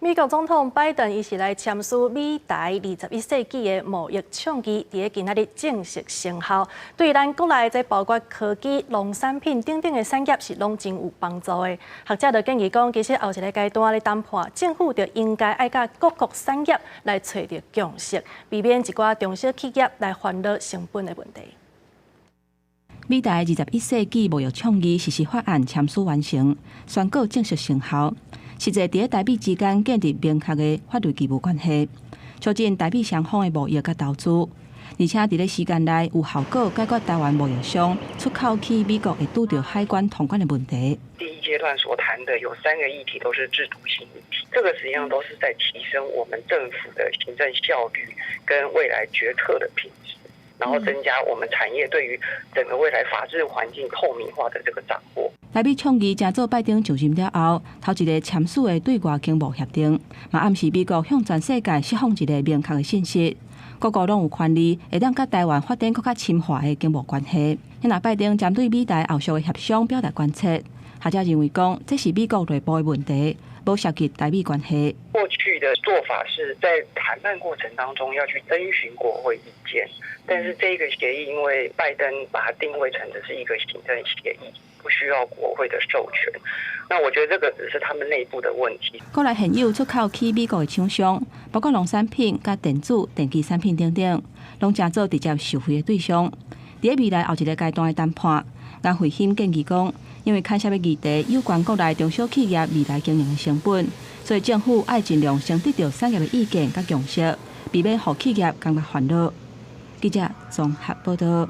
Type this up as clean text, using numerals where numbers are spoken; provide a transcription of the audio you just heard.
美国总统拜登伊是来签署美台21世纪的贸易倡议，伫个今仔日正式生效。对咱国内这包括科技、农产品等等的产业是拢真有帮助的。学者就建议讲，其实后一个阶段咧谈判，政府就应该爱甲各国产业来找到共识，避免一寡中小企业来烦恼成本的问题。美台21世纪贸易倡议实施法案签署完成，宣告正式生效。实际伫台美之间建立明确的法律义务关系，促进台美双方的贸易甲投资，而且伫咧时间内有效果解决台湾贸易商出口去美国会拄到海关通关的问题。第一阶段所谈的有3个议题都是制度性议题，这个实际上都是在提升我们政府的行政效率跟未来决策的品质，然后增加我们产业对于整个未来法治环境透明化的这个掌握。台美倡议正做拜登就任了后，头一个签署的对外经贸协定，嘛暗示美国向全世界释放一个明确的信息，各国拢有权利会当甲台湾发展更加深化的经贸关系。若拜登针对美台后续的协商表达关切，学者认为讲，这是美国内部的问题，无涉及台美关系。过去的做法是在谈判过程当中要去征询国会意见，但是这个协议因为拜登把它定位成的是一个行政协议，不需要国会的授权。那我觉得这个只是他们内部的问题。国内现有出口去美国的厂商，包括农产品、甲电子、电器产品等等，拢正做直接受惠的对象。伫未来后一个阶段的谈判，颜慧欣建议讲，因为牵涉的议题有关国内中小企业未来经营的成本，所以政府爱尽量先得到产业的意见甲共识，避免互企业感到烦恼。记者综合报道。